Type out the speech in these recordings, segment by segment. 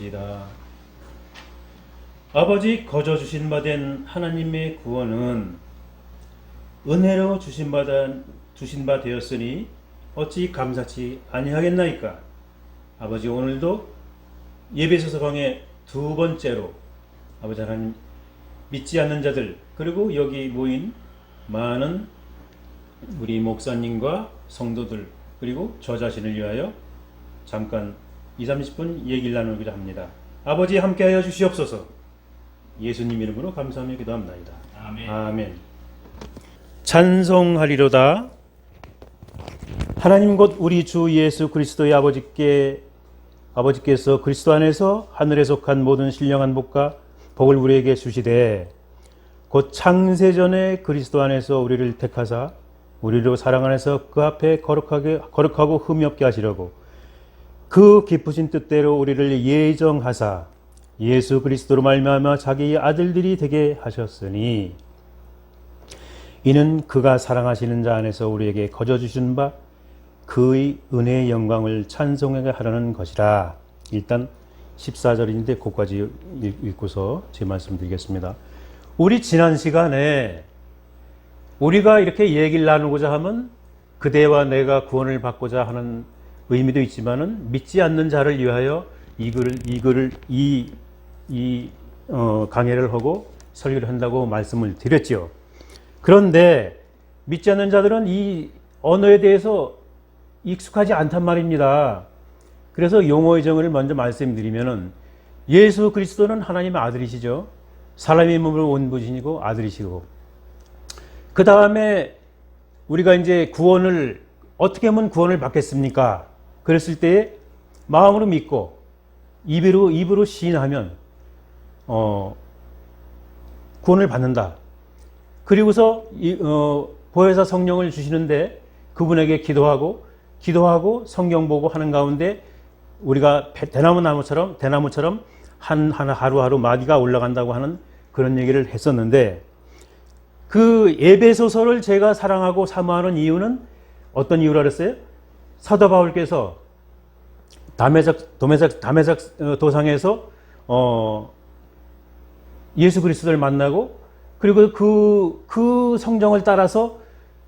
기도합시다. 아버지, 거저 주신 바 된 하나님의 구원은 은혜로 주신 바 되었으니 어찌 감사치 아니하겠나이까. 아버지, 오늘도 예배소서 방에 두 번째로 아버지 하나님, 믿지 않는 자들, 그리고 여기 모인 많은 우리 목사님과 성도들, 그리고 저 자신을 위하여 잠깐 20-30분 얘기를 나누고자 합니다. 아버지, 함께하여 주시옵소서. 예수님 이름으로 감사하며 기도합나이다. 아멘. 아멘. 찬송하리로다. 하나님 곧 우리 주 예수 그리스도의 아버지께서 그리스도 안에서 하늘에 속한 모든 신령한 복을 우리에게 주시되, 곧 창세전에 그리스도 안에서 우리를 택하사 우리로 사랑 안에서 그 앞에 거룩하고 흠이 없게 하시려고 그 기쁘신 뜻대로 우리를 예정하사 예수 그리스도로 말미암아 자기의 아들들이 되게 하셨으니, 이는 그가 사랑하시는 자 안에서 우리에게 거저 주신 바 그의 은혜의 영광을 찬송하게 하려는 것이라. 일단 14절인데 그것까지 읽고서 제 말씀 드리겠습니다. 우리 지난 시간에 우리가 이렇게 얘기를 나누고자 하면 그대와 내가 구원을 받고자 하는 의미도 있지만은 믿지 않는 자를 위하여 강해를 하고 설교를 한다고 말씀을 드렸죠. 그런데 믿지 않는 자들은 이 언어에 대해서 익숙하지 않단 말입니다. 그래서 용어의 정의를 먼저 말씀드리면은, 예수 그리스도는 하나님의 아들이시죠. 사람의 몸으로 온 분이시고 아들이시고, 그 다음에 우리가 이제 어떻게 하면 구원을 받겠습니까? 그랬을 때 마음으로 믿고 입으로 시인하면 구원을 받는다. 그리고서 보혜사 성령을 주시는데 그분에게 기도하고 성경 보고 하는 가운데 우리가 대나무처럼 하루하루 마디가 올라간다고 하는 그런 얘기를 했었는데, 그 에베소서를 제가 사랑하고 사모하는 이유는 어떤 이유라 그랬어요? 사도 바울께서 다메섹 도상에서 예수 그리스도를 만나고, 그리고 그 성경을 따라서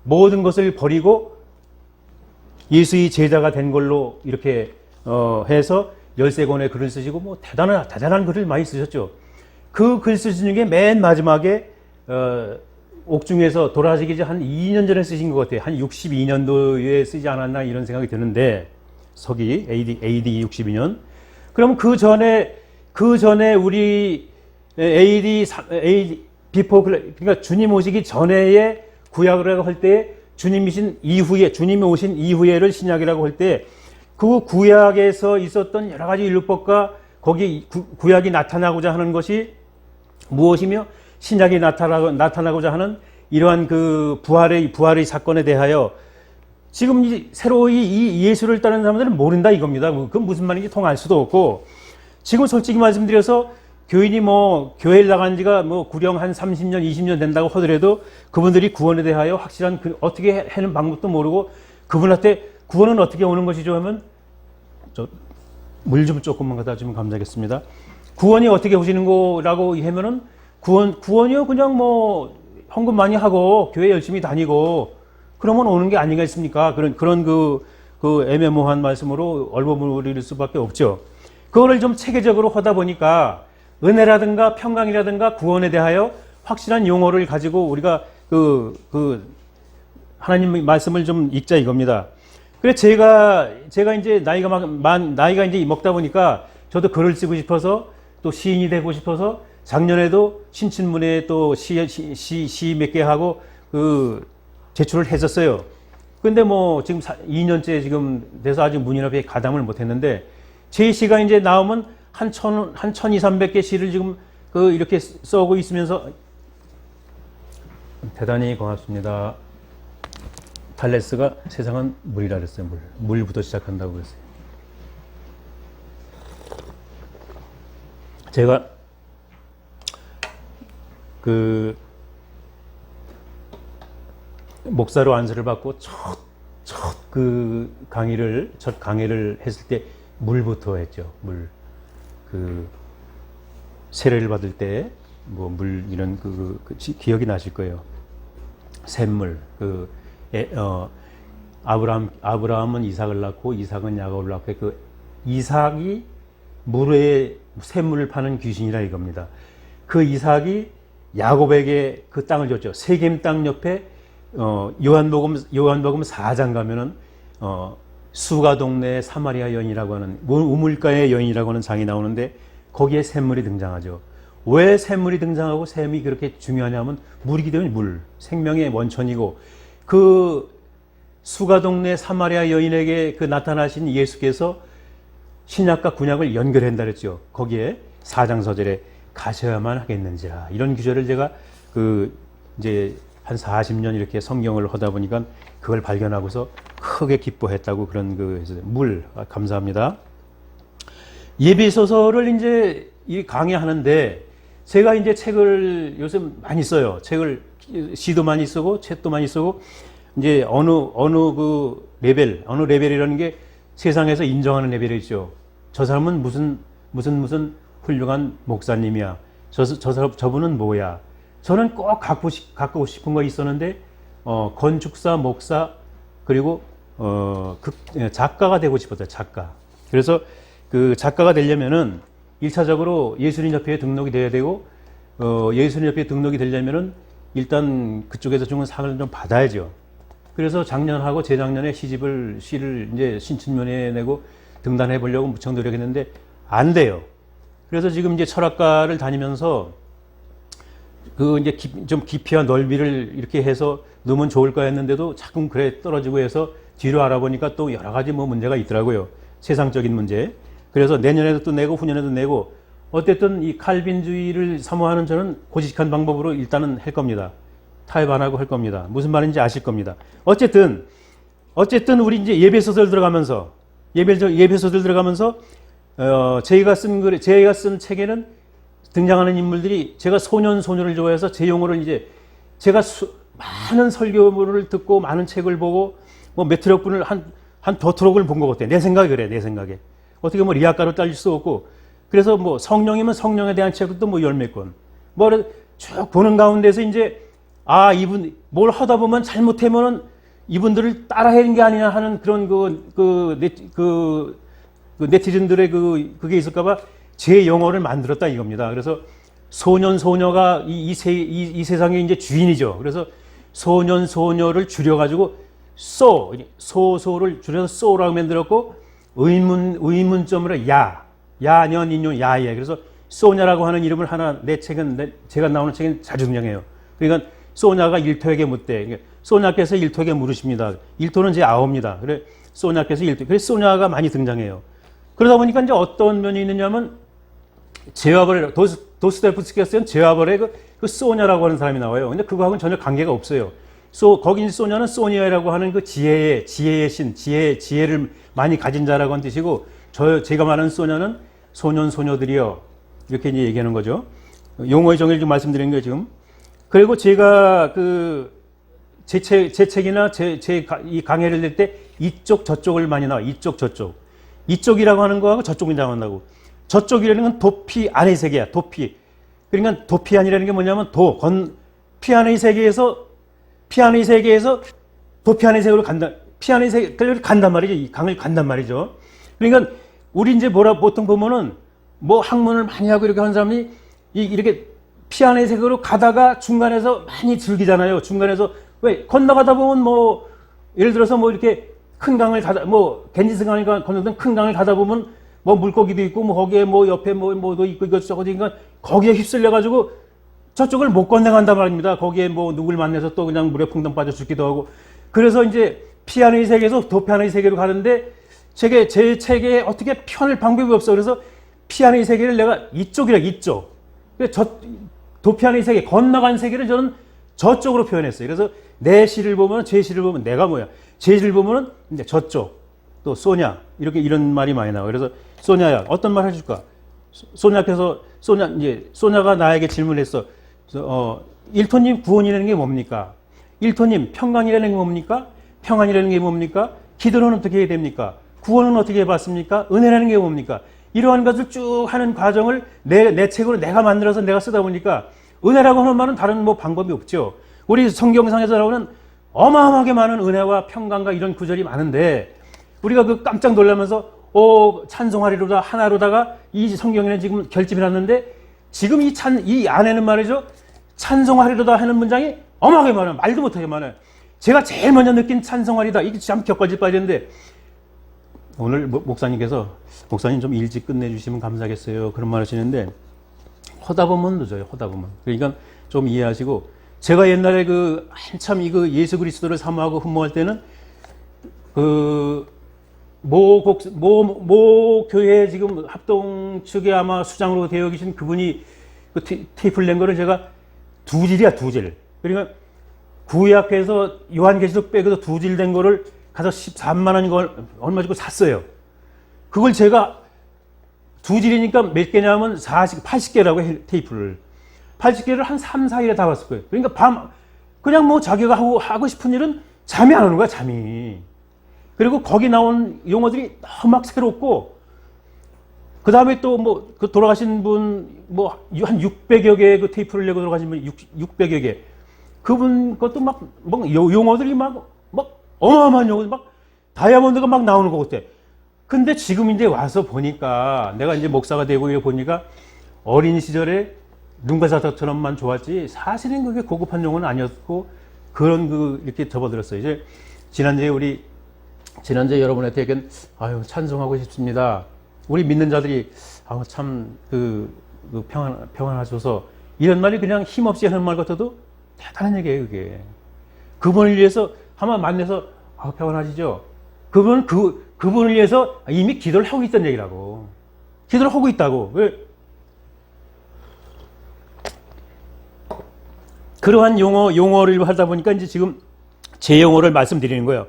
모든 것을 버리고 예수의 제자가 된 걸로 이렇게 해서 13권의 글을 쓰시고, 뭐 대단한 글을 많이 쓰셨죠. 그 글 쓰신 중에 맨 마지막에 옥중에서 돌아가시기 전 한 2년 전에 쓰신 것 같아요. 한 62년도에 쓰지 않았나 이런 생각이 드는데, 서기 AD 62년. 그럼 그 전에 우리 그러니까 주님 오시기 전에의 구약이라고 할 때, 주님이 오신 이후에를 신약이라고 할 때, 그 구약에서 있었던 여러 가지 율법과 거기 구약이 나타나고자 하는 것이 무엇이며, 신약이 나타나고자 하는 이러한 그 부활의 사건에 대하여 지금 새로이 이 예수를 따르는 사람들은 모른다 이겁니다. 그건 무슨 말인지 통할 수도 없고, 지금 솔직히 말씀드려서 교인이 교회를 나간 지가 구령 한 30년, 20년 된다고 하더라도 그분들이 구원에 대하여 확실한 어떻게 하는 방법도 모르고, 그분한테 구원은 어떻게 오는 것이죠 하면, 물 좀 조금만 갖다 주면 감사하겠습니다. 구원이 어떻게 오시는 거라고 하면은, 구원이요 그냥 헌금 많이 하고 교회 열심히 다니고 그러면 오는 게 아니겠습니까? 그런 그 애매모호한 말씀으로 얼버무릴 수밖에 없죠. 그거를 좀 체계적으로 하다 보니까 은혜라든가 평강이라든가 구원에 대하여 확실한 용어를 가지고 우리가 하나님 말씀을 좀 읽자 이겁니다. 그래서 제가 이제 나이가 이제 먹다 보니까 저도 글을 쓰고 싶어서, 또 시인이 되고 싶어서 작년에도 신춘문예에 또 시 몇 개 하고 제출을 했었어요. 근데 지금 2년째 지금 돼서 아직 문인 앞에 가담을 못 했는데, 제 시가 이제 나오면 한 1200-300개 시를 지금 이렇게 써오고 있으면서 대단히 고맙습니다. 탈레스가 세상은 물이라 그랬어요. 물부터 시작한다고 그랬어요. 제가 목사로 안수를 받고 첫 강의를 했을 때 물부터 했죠. 물. 그 세례를 받을 때 뭐 물 이런 기억이 나실 거예요. 샘물 아브라함은 이삭을 낳고 이삭은 야곱을 낳고 그 이삭이 물에 샘물을 파는 귀신이라 이겁니다. 그 이삭이 야곱에게 그 땅을 줬죠. 세겜 땅 옆에 요한복음 4장 가면은 수가 동네 사마리아 여인이라고 하는 우물가의 여인이라고 하는 장이 나오는데 거기에 샘물이 등장하죠. 왜 샘물이 등장하고 샘이 그렇게 중요하냐면 물이기 때문에 물, 생명의 원천이고 그 수가 동네 사마리아 여인에게 그 나타나신 예수께서 신약과 구약을 연결한다 그랬죠. 거기에 4장 서절에 가셔야만 하겠는지라 이런 구절을 제가 이제 한 40년 이렇게 성경을 하다 보니까 그걸 발견하고서 크게 기뻐했다고 그런 물 감사합니다. 예배 소설을 이제 강의하는데 제가 이제 책을 요즘 많이 써요. 책을 시도 많이 쓰고 책도 많이 쓰고 이제 어느 레벨이라는 게 세상에서 인정하는 레벨이 있죠. 저 사람은 무슨 훌륭한 목사님이야. 저분은 뭐야. 저는 꼭 갖고 싶은 거 있었는데 건축사, 목사 그리고 작가가 되고 싶었어요. 작가. 그래서 그 작가가 되려면은 1차적으로 예술인협회에 등록이 돼야 되고 예술인협회에 등록이 되려면은 일단 그쪽에서 주는 상을 좀 받아야죠. 그래서 작년하고 재작년에 시를 이제 신춘문예에 내고 등단해 보려고 무척 노력했는데 안 돼요. 그래서 지금 이제 철학과를 다니면서 이제 좀 깊이와 넓이를 이렇게 해서 넣으면 좋을 거 했는데도 자꾸 그래 떨어지고 해서 뒤로 알아보니까 또 여러 가지 문제가 있더라고요. 세상적인 문제. 그래서 내년에도 또 내고 후년에도 내고 어쨌든 이 칼빈주의를 사모하는 저는 고지식한 방법으로 일단은 할 겁니다. 타협 안 하고 할 겁니다. 무슨 말인지 아실 겁니다. 어쨌든 우리 이제 예배소설 들어가면서 제가 쓴 책에는 등장하는 인물들이 제가 소년을 좋아해서 제 용어를 이제 제가 많은 설교를 듣고 많은 책을 보고 뭐 몇 트럭 분을 한 더 트럭을 본 것 같아. 내 생각이 그래. 내 생각에. 어떻게 뭐 리학가로 따질 수 없고 그래서 뭐 성령이면 성령에 대한 책도 뭐 10몇 권. 쭉 보는 가운데서 이제 이분 뭘 하다 보면 잘못하면은 이분들을 따라하는 게 아니냐 하는 그런 네티즌들의 그게 있을까봐 제 영어를 만들었다 이겁니다. 그래서 소녀가 이 세상의 이제 주인이죠. 그래서 소녀를 줄여가지고 소를 줄여서 소라고 만들었고 의문점으로 야년 인용 야예. 그래서 소냐라고 하는 이름을 하나 제가 나오는 책은 자주 등장해요. 그러니까 소냐가 일토에게 묻되 그러니까 소냐께서 일토에게 물으십니다. 일토는 제 아우입니다. 그래 소냐께서 일토. 그래서 소냐가 많이 등장해요. 그러다 보니까 이제 어떤 면이 있느냐면 도스토옙스키가 쓴 제와벌의 그 소냐라고 하는 사람이 나와요. 근데 그거하고는 전혀 관계가 없어요. 거기 소냐는 소니아라고 하는 그 지혜의 신, 지혜를 많이 가진 자라고 하는 뜻이고, 제가 말하는 소냐는 소년들이요. 이렇게 이제 얘기하는 거죠. 용어의 정의를 좀 말씀드린 거예요, 지금. 그리고 제가 제 책이나 이 강의를 낼 때 이쪽, 저쪽을 많이 나와요. 이쪽, 저쪽. 이쪽이라고 하는 거하고 저쪽이 나온다고. 저쪽이라는 건 도피 안의 세계야, 도피. 그러니까 도피 안이라는 게 뭐냐면 피 안의 세계에서 도피 안의 세계로 간다. 피 안의 세계를 간단 말이죠. 이 강을 간단 말이죠. 그러니까 우리 이제 보통 보면은 뭐 학문을 많이 하고 이렇게 하는 사람이 이렇게 피 안의 세계로 가다가 중간에서 많이 즐기잖아요. 중간에서 왜 건너가다 보면 뭐 예를 들어서 뭐 이렇게 큰 강을 겐지스 강을 건너던 큰 강을 가다 보면 뭐 물고기도 있고 뭐 거기에 뭐 옆에 뭐도 있고 이것저것 그러니까 거기에 휩쓸려 가지고 저쪽을 못 건너간단 말입니다. 거기에 뭐 누굴 만나서 또 그냥 물에 풍덩 빠져 죽기도 하고. 그래서 이제 피 안의 세계에서 도피 안의 세계로 가는데 제 책에 어떻게 표현할 방법이 없어. 그래서 피 안의 세계를 내가 이쪽. 도피 안의 세계, 건너간 세계를 저는 저쪽으로 표현했어요. 그래서 제 시를 보면 내가 뭐야. 제 시를 보면은 이제 저쪽, 또 소냐, 이런 말이 많이 나와요. 그래서 소냐야, 어떤 말 해줄까? 소냐가 나에게 질문했어. 일토님 구원이라는 게 뭡니까? 일토님 평강이라는 게 뭡니까? 평안이라는 게 뭡니까? 기도는 어떻게 해야 됩니까? 구원은 어떻게 해봤습니까? 은혜라는 게 뭡니까? 이러한 것을 쭉 하는 과정을 내 책으로 내가 만들어서 내가 쓰다 보니까 은혜라고 하는 말은 다른 뭐 방법이 없죠. 우리 성경상에서 나오는 어마어마하게 많은 은혜와 평강과 이런 구절이 많은데 우리가 그 깜짝 놀라면서 찬송하리로다 하나로다가 이 성경에는 지금 결집이 났는데 지금 이 안에는 말이죠. 찬송하리로다 하는 문장이 어마어마하게 많아요. 말도 못하게 많아요. 제가 제일 먼저 느낀 찬송하리다. 이게 참 격가질 빠졌는데 오늘 목사님 좀 일찍 끝내주시면 감사하겠어요. 그런 말 하시는데 하다 보면 늦어요. 하다 보면. 그러니까 좀 이해하시고 제가 옛날에 한참 예수 그리스도를 사모하고 흠모할 때는 모 교회 지금 합동 측에 아마 수장으로 되어 계신 그분이 테이프를 낸 거를 제가 두 질. 그러니까 구약에서 요한계시록 빼고도 두 질 된 거를 가서 13만 원 이걸 얼마 주고 샀어요. 그걸 제가 두 질이니까 몇 개냐면 80개라고 해, 테이프를. 80개를 한 3, 4일에 다 봤을 거예요. 그러니까 그냥 뭐 자기가 하고 싶은 일은 잠이 안 오는 거야, 잠이. 그리고 거기 나온 용어들이 너무 막 새롭고, 그 다음에 또 돌아가신 분, 한 600여 개의 그 테이프를 내고 돌아가신 분, 600여 개. 그분 것도 용어들이 어마어마한 용어들 다이아몬드가 막 나오는 것 같아. 근데 지금 이제 와서 보니까, 내가 이제 목사가 되고 보니까 어린 시절에 눈가사닥처럼만 좋았지, 사실은 그게 고급한 용어는 아니었고, 이렇게 접어들었어요. 이제, 지난주에 여러분한테 찬송하고 싶습니다. 우리 믿는 자들이, 평안하셔서, 이런 말이 그냥 힘없이 하는 말 같아도 대단한 얘기예요, 그게. 그분을 위해서, 한번 만나서, 평안하시죠? 그분을 위해서 이미 기도를 하고 있다는 얘기라고. 기도를 하고 있다고. 왜? 그러한 용어를 하다 보니까 이제 지금 제 용어를 말씀드리는 거예요.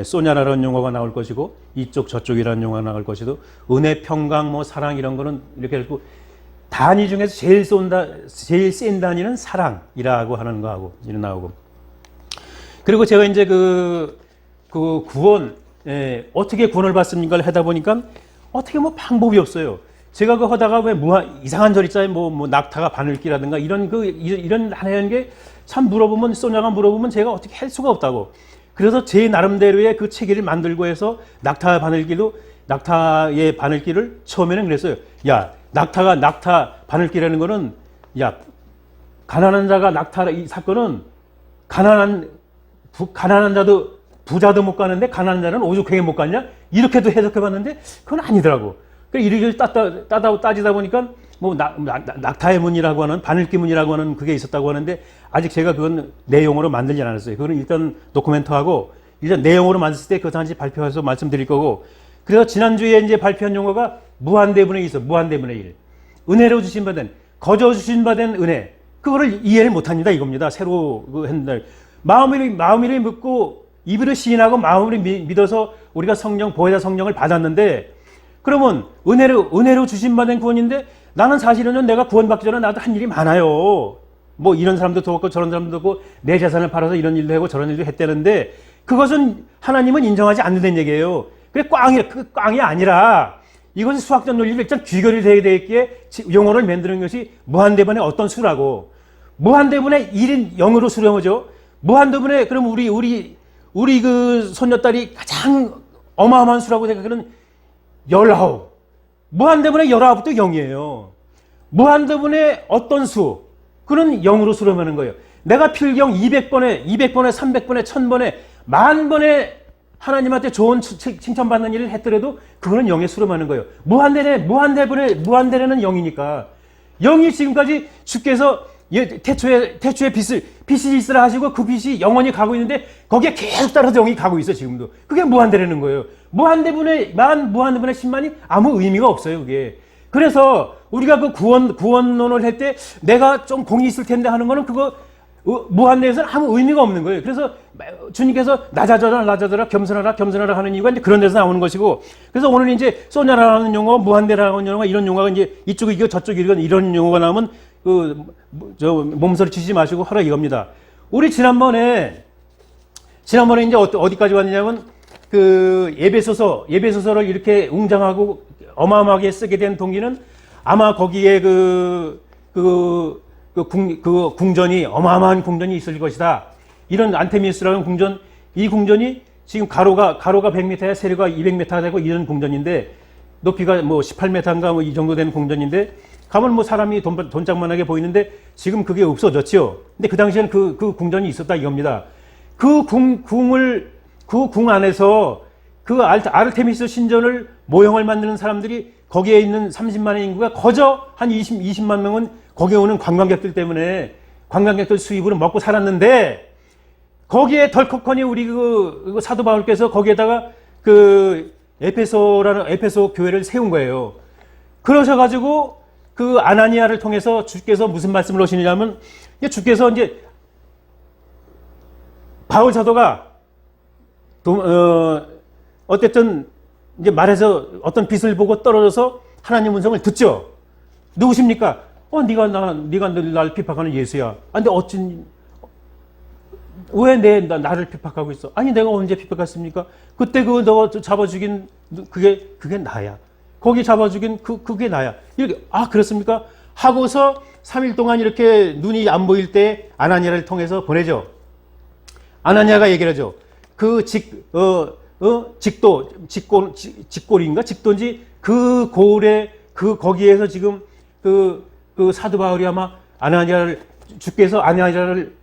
소냐라는 용어가 나올 것이고, 이쪽 저쪽이라는 용어가 나올 것이고, 은혜, 평강, 사랑 이런 거는 이렇게 해서 단위 중에서 제일 센 단위는 사랑이라고 하는 거하고, 이런 나오고. 그리고 제가 이제 구원, 어떻게 구원을 받습니까를 하다 보니까 어떻게 방법이 없어요. 제가 하다가 왜 이상한 절 있잖아요. 낙타가 바늘기라든가 이런 하는 게 참 소냐가 물어보면 제가 어떻게 할 수가 없다고. 그래서 제 나름대로의 그 체계를 만들고 해서 낙타의 바늘기를 처음에는 그랬어요. 야, 낙타 바늘기라는 거는, 야, 가난한 자가 이 사건은 가난한 자도 부자도 못 가는데 가난한 자는 오죽하게 못 가냐? 이렇게도 해석해 봤는데 그건 아니더라고. 이렇게 따지다 보니까 낙타의 문이라고 하는 바늘기 문이라고 하는 그게 있었다고 하는데 아직 제가 그건 내용으로 만들지 않았어요. 그거는 일단 도쿠멘트하고 일단 내용으로 만들었을 때 그거 다시 발표해서 말씀드릴 거고. 그래서 지난주에 이제 발표한 용어가 무한대분의 1 무한대분의 1. 은혜로 주신받은, 거저 주신받은 은혜. 그거를 이해를 못합니다. 이겁니다. 새로 했는데. 마음으로 묻고 입으로 시인하고 마음으로 믿어서 우리가 보혜사 성령을 받았는데, 그러면 은혜로 주신받은 구원인데 나는 사실은 내가 구원받기 전에 나도 한 일이 많아요. 이런 사람도 돕고 저런 사람도 돕고 내 재산을 팔아서 이런 일도 하고 저런 일도 했다는데 그것은 하나님은 인정하지 않는다는 얘기예요. 그래 꽝이 아니라 이것이 수학적 논리로 일단 귀결이 되게 되기에 용어를 만드는 것이 무한대분의 어떤 수라고. 무한대분의 1인 0으로 수렴하죠. 무한대분의 그럼 우리 그 손녀딸이 가장 어마어마한 수라고 생각하는 19. 무한대분의 19도 0이에요. 무한대분의 어떤 수, 그는 0으로 수렴하는 거예요. 내가 필경 200번에, 300번에, 1000번에, 10,000번에 하나님한테 좋은 칭찬받는 일을 했더라도 그거는 0에 수렴하는 거예요. 무한대는 0이니까. 0이 지금까지 주께서 태초에 빚이 있으라 하시고 그 빚이 영원히 가고 있는데 거기에 계속 따라서 0이 가고 있어, 지금도. 그게 무한대라는 거예요. 무한대분의 10만이 아무 의미가 없어요, 그게. 그래서 우리가 그 구원론을 할 때 내가 좀 공이 있을 텐데 하는 거는 그거 무한대에서는 아무 의미가 없는 거예요. 그래서 주님께서 낮아져라, 겸손하라 하는 이유가 이제 그런 데서 나오는 것이고. 그래서 오늘 이제 소냐라는 용어, 무한대라는 용어, 이런 용어가 이제 이쪽이고 저쪽이고 이런 용어가 나오면 몸소리 치지 마시고 하라 이겁니다. 우리 지난번에 이제 어디까지 왔냐면 예배소서를 이렇게 웅장하고 어마어마하게 쓰게 된 동기는 아마 거기에 궁전이 어마어마한 궁전이 있을 것이다. 이런 안테미우스라는 궁전, 이 궁전이 지금 가로가 100m야 세로가 200m 되고 이런 궁전인데 높이가 뭐 18m인가 뭐 이 정도 되는 궁전인데 가면 뭐 사람이 돈짝만하게 보이는데 지금 그게 없어졌죠. 근데 그 당시에는 그 궁전이 있었다 이겁니다. 그 궁 안에서 그 아르테미스 신전을 모형을 만드는 사람들이 거기에 있는 30만의 인구가 거저 한 20만 명은 거기에 오는 관광객들 때문에 관광객들 수입으로 먹고 살았는데 거기에 덜컥하니 우리 그 사도 바울께서 거기에다가 그 에페소 교회를 세운 거예요. 그러셔가지고 그 아나니아를 통해서 주께서 무슨 말씀을 하시느냐면 주께서 이제 바울 사도가 어쨌든 이제 말해서 어떤 빛을 보고 떨어져서 하나님 음성을 듣죠. 누구십니까? 네가 날 핍박하는 예수야. 아, 근데 왜 나를 핍박하고 있어? 아니, 내가 언제 핍박했습니까? 그때 너 잡아 죽인 그게 나야. 거기 잡아 죽인 그게 나야. 이렇게, 그렇습니까? 하고서 3일 동안 이렇게 눈이 안 보일 때 아나니아를 통해서 보내죠. 아나니아가 얘기를 하죠. 직골인가? 직도인지 그 고을에 거기에서 지금 그 사도 바울이 아마 주께서 아나니아를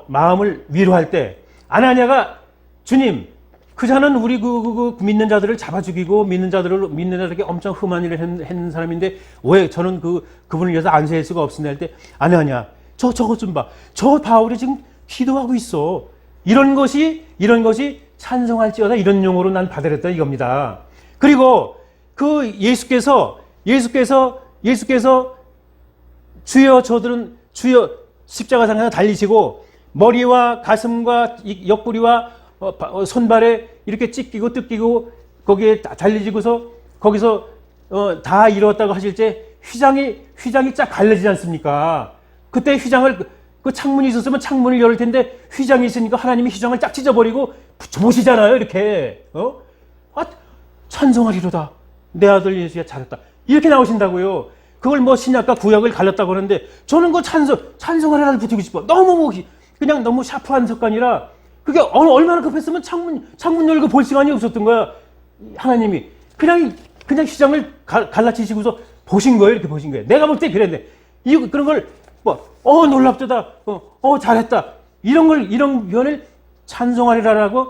마음을 위로할 때 아나니아가 주님, 그 자는 우리 그 믿는 자들을 잡아 죽이고 믿는 자들에게 엄청 흠한 일을 했는 사람인데 왜 저는 그분을 위해서 안수할 수가 없으냐 할 때 아나니아, 저것 좀 봐. 저 바울이 지금 기도하고 있어. 이런 것이 찬송할지어다 이런 용어로 난 받아들였다 이겁니다. 그리고 그 예수께서 주여 십자가상에서 달리시고 머리와 가슴과 옆구리와 손발에 이렇게 찢기고 뜯기고 거기에 달리지고서 거기서 다 이루었다고 하실 때 휘장이 쫙 갈라지지 않습니까? 그때 휘장을 그 창문이 있었으면 창문을 열을 텐데 휘장이 있으니까 하나님이 휘장을 쫙 찢어버리고 보시잖아요. 이렇게 찬송하리로다. 내 아들 예수야 잘했다. 이렇게 나오신다고요. 그걸 뭐 신약과 구약을 갈렸다고 하는데 저는 그 찬송하리라를 붙이고 싶어. 그냥 너무 샤프한 석관이라 그게 얼마나 급했으면 창문 열고 볼 시간이 없었던 거야. 하나님이 그냥 휘장을 갈라치시고서 보신 거예요. 이렇게 보신 거예요. 내가 볼 때 그랬네. 그런 걸 놀랍도다. 잘했다. 이런 표현을 찬송하리라라고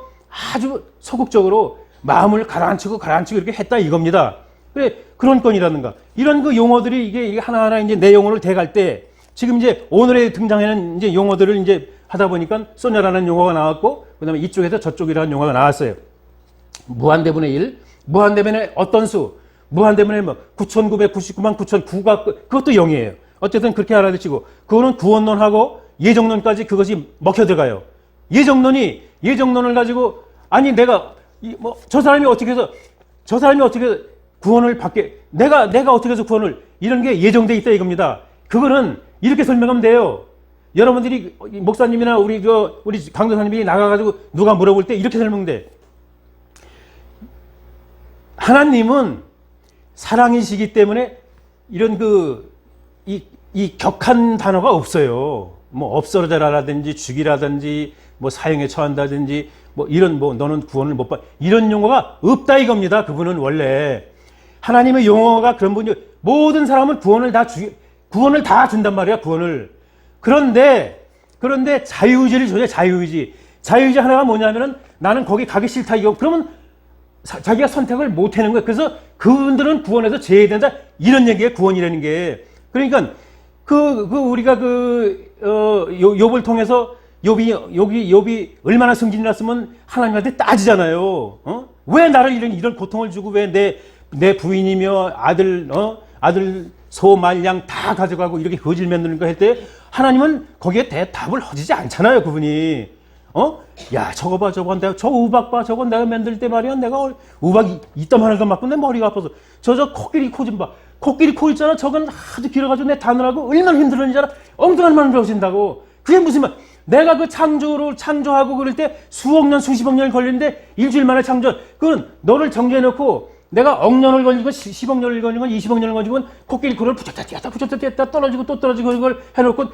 아주 소극적으로 마음을 가라앉히고 이렇게 했다 이겁니다. 그래, 그런 건이라든가. 이런 그 용어들이 이게 하나하나 이제 내 용어를 대갈 때 지금 이제 오늘의 등장에는 이제 용어들을 이제 하다 보니까 소녀라는 용어가 나왔고 그 다음에 이쪽에서 저쪽이라는 용어가 나왔어요. 무한대분의 1, 무한대분의 어떤 수, 무한대분의 9999만 9009가 그것도 0이에요. 어쨌든 그렇게 알아두시고 그거는 구원론하고 예정론까지 그것이 먹혀 들어가요. 예정론을 가지고 아니 내가 저 사람이 어떻게 구원을 받게 내가 어떻게 해서 구원을 이런 게 예정돼 있다 이겁니다. 그거는 이렇게 설명하면 돼요. 여러분들이 목사님이나 우리 강도사님이 나가가지고 누가 물어볼 때 이렇게 설명돼. 하나님은 사랑이시기 때문에 이런 이 격한 단어가 없어요. 없어져라라든지 죽이라든지 사형에 처한다든지 너는 구원을 못 받 이런 용어가 없다 이겁니다. 그분은 원래 하나님의 용어가 그런 분이 모든 사람은 구원을 다 준단 말이야. 구원을. 그런데 자유의지를 줘요. 자유의지 하나가 뭐냐면은 나는 거기 가기 싫다 이거 그러면 자기가 선택을 못 하는 거예요. 그래서 그분들은 구원에서 제외된다 이런 얘기예요. 구원이라는 게. 그러니까 우리가 욥을 통해서 욥이 얼마나 성질이 났으면 하나님한테 따지잖아요. 왜 나를 이런 고통을 주고 왜 내 부인이며 아들 소, 말, 양 다 가져가고 이렇게 거질 만드는 거 할 때 하나님은 거기에 대답을 하지 않잖아요. 그분이. 야, 저거 봐, 저 우박 봐, 저거 내가 만들 때 말이야. 내가 우박이 이따만한 거 맞고 내 머리가 아파서. 저 코끼리 코 좀 봐. 코끼리 코 있잖아. 저건 아주 길어가지고 내 다느라고 얼마나 힘들었는지 알아? 엉뚱한 말을 배우신다고. 그게 무슨 말. 내가 그 창조하고 그럴 때 수억 년, 수십억 년이 걸리는데 일주일 만에 그건 너를 정죄해놓고 내가 억년을 걸리건 10억년을 걸리건 20억년을 걸리건 코끼리 코를 붙였다 뛰었다 떨어지고 또 떨어지고 이걸 해놓고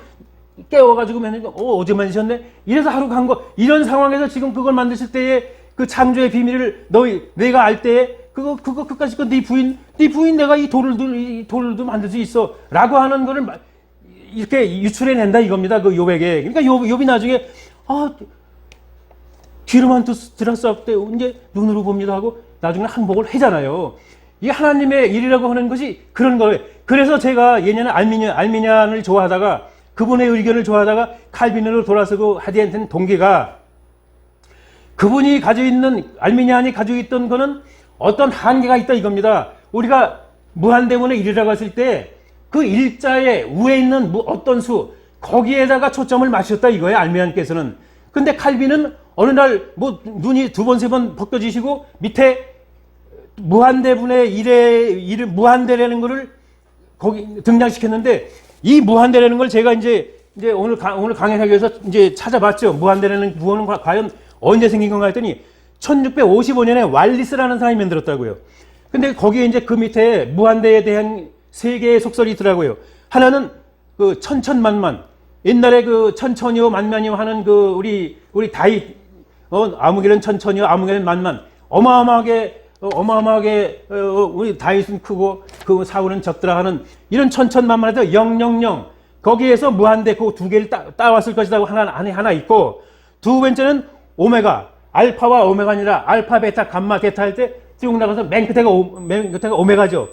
깨워가지고 맨날 어제 만드셨네 이래서 하루 간 거 이런 상황에서 지금 그걸 만드실 때에 그 창조의 비밀을 내가 알 때에 그거 끝까지 네 부인 내가 이 돌을도 만들 수 있어라고 하는 거를 이렇게 유출해낸다 이겁니다. 그 욥에게. 그러니까 욥이 나중에 뒤로만 들었을 때 이제 눈으로 봅니다 하고 나중에 항복을 하잖아요. 이게 하나님의 일이라고 하는 것이 그런 거예요. 그래서 제가 예전에 알미니안을 좋아하다가 그분의 의견을 좋아하다가 칼빈으로 돌아서고 하게 된 동기가 그분이 알미니안이 가지고 있던 거는 어떤 한계가 있다 이겁니다. 우리가 무한대문의 일이라고 했을 때 그 일자에 위에 있는 어떤 수 거기에다가 초점을 맞췄다 이거예요. 알미니안께서는. 근데 칼빈은 어느 날 눈이 두 번 세 번 벗겨지시고 밑에 무한대분의 일을 무한대라는 거를 거기 등장시켰는데 이 무한대라는 걸 제가 이제 오늘 강연하기 위해서 이제 찾아봤죠. 무한대라는 구호는 과연 언제 생긴 건가 했더니 1655년에 왈리스라는 사람이 만들었다고요. 근데 거기에 이제 그 밑에 무한대에 대한 세 개의 속설이 있더라고요. 하나는 그 천천만만. 옛날에 그 천천이요 만만이요 하는 그 우리 다윗 아무개는 천천이요 아무개는 만만. 어마어마하게 우리 다윗은 크고 그 사울은 적더라 하는 이런 천천만만해도 000 거기에서 무한대 그 두 개를 따왔을 것이라고 하나 있고 두 번째는 오메가 알파와 오메가 아니라 알파 베타 감마 데타 할 때 쭉 나가서 맨 끝에가 오메가죠.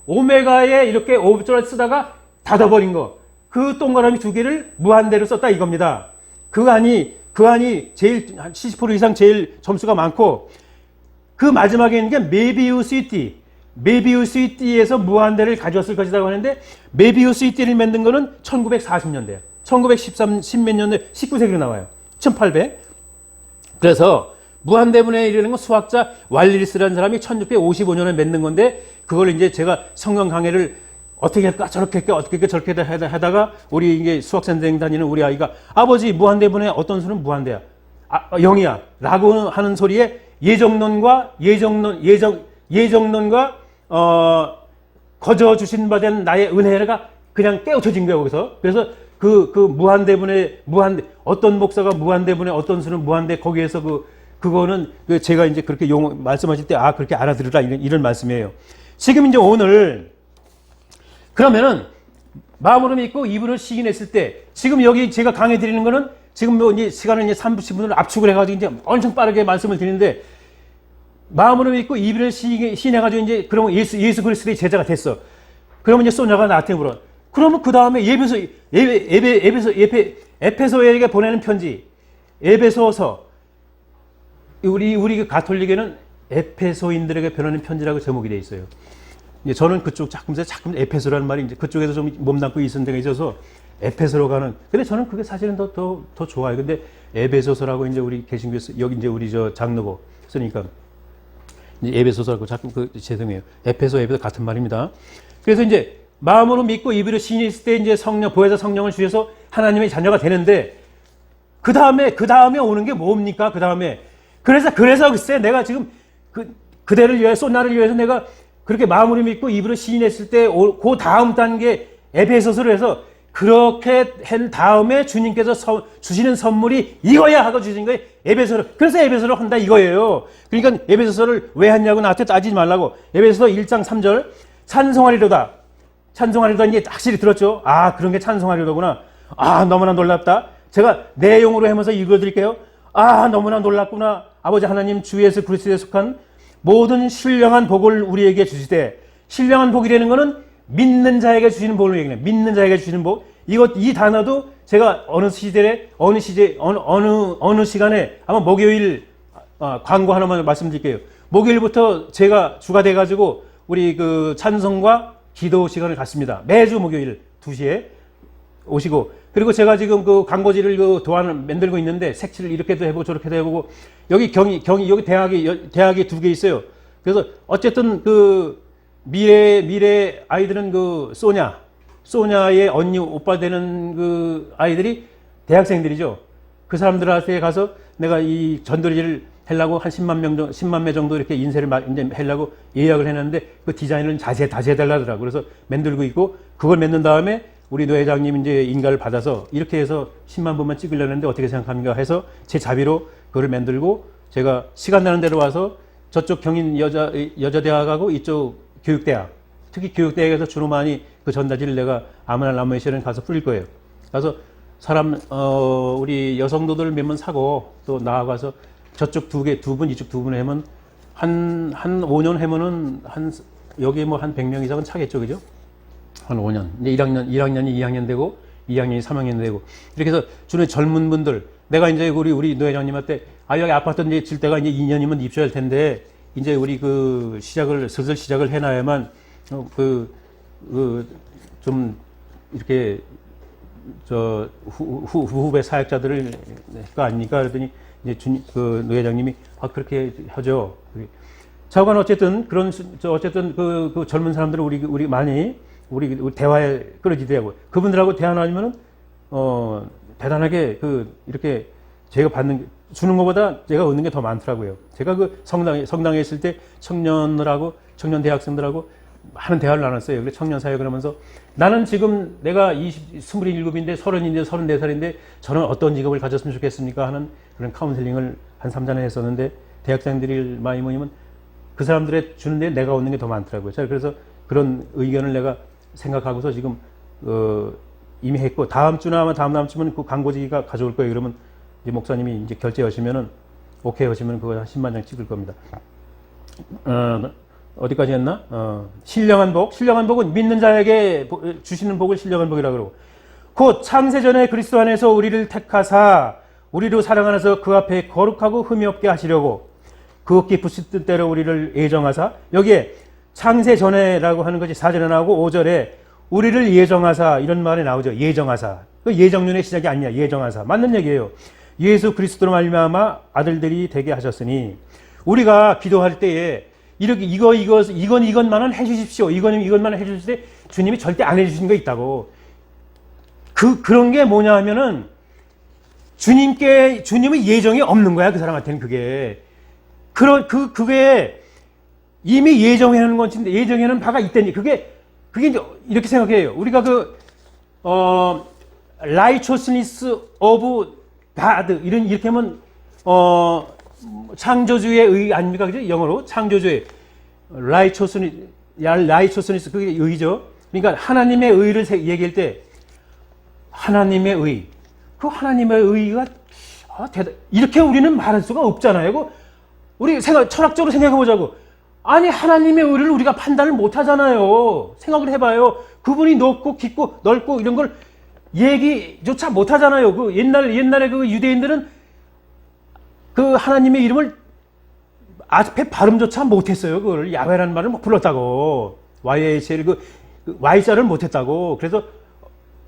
오메가에 이렇게 오브절을 쓰다가 닫아버린 거. 그 동그라미 두 개를 무한대로 썼다 이겁니다. 그 안이 제일 70% 이상 제일 점수가 많고 그 마지막에 있는 게 메비우스의 띠에서 무한대를 가져왔을 것이라고 하는데 메비우스의 띠를 만든 거는 1940년대 1913몇 년대 19세기로 나와요. 1800. 그래서 무한대분의 일이라는 건 수학자 왈리스라는 사람이 1655년에 만든 건데 그걸 이제 제가 성경 강의를 어떻게 할까 저렇게 할까 어떻게 할까 저렇게 하다가 우리 이게 수학선생 다니는 우리 아이가 아버지 무한대분의 어떤 수는 무한대야 0이야 라고 하는 소리에 예정론과 거저 주신 바 된 나의 은혜가 그냥 깨우쳐진 거야 거기서. 그래서 그 무한대분의 어떤 목사가 무한대분의 어떤 수는 무한대 거기에서 그거는 제가 이제 그렇게 말씀하실 때 그렇게 알아들으라 이런 말씀이에요. 지금 이제 오늘 그러면은 마음으로 믿고 입으로 시인했을 때 지금 여기 제가 강의 드리는 거는 지금 이제 시간을 이제 30분을 압축을 해가지고 이제 엄청 빠르게 말씀을 드리는데 마음으로 믿고 입으로 시인해가지고 이제 그러면 예수 그리스도의 제자가 됐어. 그러면 이제 소녀가 나한테 물어. 그러면 그 다음에 에페소에게 보내는 편지, 에베소서 우리 가톨릭에는 에페소인들에게 보내는 편지라고 제목이 돼 있어요. 저는 그쪽 자꾸 에페소라는 말이 이제 그쪽에서 좀 몸담고 있은 데가 있어서 에페소로 가는. 근데 저는 그게 사실은 더 좋아요. 근데 에베소서라고 이제 우리 개신교에서 여기 이제 우리 장로고 쓰니까 이제 에베소서라고 자꾸 죄송해요. 에페소 같은 말입니다. 그래서 이제 마음으로 믿고 입으로 시인했을 때 이제 보혜사 성령을 주셔서 하나님의 자녀가 되는데 그 다음에 오는 게 뭡니까? 그 다음에 그래서 글쎄 내가 지금 그대를 위해 소나를 위해서 내가 그렇게 마음으로 믿고 입으로 시인했을 때 그 다음 단계 에베소서로 해서 그렇게 한 다음에 주님께서 주시는 선물이 이거야 하고 주신 거예요. 에베소서. 그래서 에베소서를 한다 이거예요. 그러니까 에베소서를 왜 했냐고 나한테 따지지 말라고. 에베소서 1장 3절 찬송하리로다. 찬송하리로다 이제 확실히 들었죠. 그런 게 찬송하리로구나. 너무나 놀랍다. 제가 내용으로 하면서 읽어드릴게요. 너무나 놀랍구나. 아버지 하나님 주 예수 그리스도에 속한 모든 신령한 복을 우리에게 주시되 신령한 복이라는 거는 믿는 자에게 주시는 복을 얘기해요. 믿는 자에게 주시는 복. 이 단어도 제가 어느 시간에 아마 목요일 광고 하나만 말씀드릴게요. 목요일부터 제가 주가 돼가지고 우리 찬송과 기도 시간을 갖습니다. 매주 목요일 2시에 오시고 그리고 제가 지금 광고지를 만들고 있는데 색칠을 이렇게도 해보고 저렇게도 해보고 여기 여기 대학이 2개 있어요. 그래서 어쨌든 미래 아이들은 소냐의 언니 오빠 되는 아이들이 대학생들이죠. 그 사람들한테 가서 내가 이 전도리를 하려고 한 10만 매 정도 이렇게 인쇄를 이제 하려고 예약을 해놨는데 그 디자인을 다시 해달라더라고. 그래서 만들고 있고 그걸 만든 다음에 우리 노 회장님 이제 인가를 받아서 이렇게 해서 10만 부만 찍으려는데 어떻게 생각합니까? 해서 제 자비로 그걸 만들고 제가 시간 나는 대로 와서 저쪽 경인 여자대학하고 이쪽 교육대학, 특히 교육대학에서 주로 많이 그 전단지를 내가 아무나 라모네이션에 가서 뿌릴 거예요. 가서 우리 여성도들 몇 번 사고 또 나아가서 저쪽 두 분, 이쪽 두 분 하면 한 5년 하면은 여기 뭐 한 100명 이상은 차겠죠, 그죠? 한 5년. 이제 1학년이 2학년 되고 2학년이 3학년 되고 이렇게 해서 주는 젊은 분들 내가 이제 우리 노 회장님한테 여기 아파트 이제 질 때가 이제 2년이면 입주할 텐데 이제 우리 그 슬슬 시작을 해놔야만 좀 이렇게 후배 사역자들을 거 아닙니까? 그랬더니 이제 노 회장님이 그렇게 하죠. 자관 어쨌든 어쨌든 그 젊은 사람들은 우리 많이 우리 대화에 끌어지더라고요. 그분들하고 대화 나누면은 대단하게 이렇게 제가 주는 것보다 제가 얻는 게 더 많더라고요. 제가 그 성당에 있을 때 청년 대학생들하고 많은 대화를 나눴어요. 그래서 청년 사역을 하면서 나는 지금 내가 27인데 30인데 34살인데 저는 어떤 직업을 가졌으면 좋겠습니까? 하는 그런 카운셀링을 한 3잔을 했었는데 대학생들이 많이 모이면 그 사람들의 주는데 내가 얻는 게 더 많더라고요. 그래서 그런 의견을 내가 생각하고서 지금 이미 했고 다음 주나 아마 다음 주면 그 광고지가 가져올 거예요. 그러면 이제 목사님이 이제 결제하시면은 오케이 하시면 그거 한 10만 장 찍을 겁니다. 어디까지 했나? 신령한 복은 믿는 자에게 주시는 복을 신령한 복이라고 그러고 곧 창세전에 그리스도 안에서 우리를 택하사 우리로 사랑하셔서 그 앞에 거룩하고 흠이 없게 하시려고 그 깊으신 뜻대로 우리를 예정하사 여기에 창세전에라고 하는 것이 4절에 나오고 5절에 우리를 예정하사 이런 말이 나오죠. 예정하사. 그 예정론의 시작이 아니냐. 예정하사. 맞는 얘기예요. 예수 그리스도로 말미암아 아들들이 되게 하셨으니 우리가 기도할 때에 이렇게 이것만은 해주십시오. 이것만은 해주실 때 주님이 절대 안 해주신 거 있다고. 그런 게 뭐냐 하면은 주님의 예정이 없는 거야. 그 사람한테는 그게. 그게 이미 예정해놓은 건데 예정해놓은 바가 있다니. 그게 이제 이렇게 생각해요. 우리가 righteousness of God 이렇게 하면 창조주의 의 아닙니까? 그죠? 영어로 창조주의 righteousness 그게 의죠. 그러니까 하나님의 의를 얘기할 때 하나님의 의. 그 하나님의 의가 이렇게 우리는 말할 수가 없잖아요. 우리 철학적으로 생각해 보자고. 아니 하나님의 의를 우리가 판단을 못 하잖아요. 생각을 해봐요. 그분이 높고 깊고 넓고 이런 걸 얘기조차 못 하잖아요. 그 옛날에 그 유대인들은 그 하나님의 이름을 앞에 발음조차 못했어요. 그걸 야훼라는 말을 못 불렀다고. YHL Y자를 못했다고.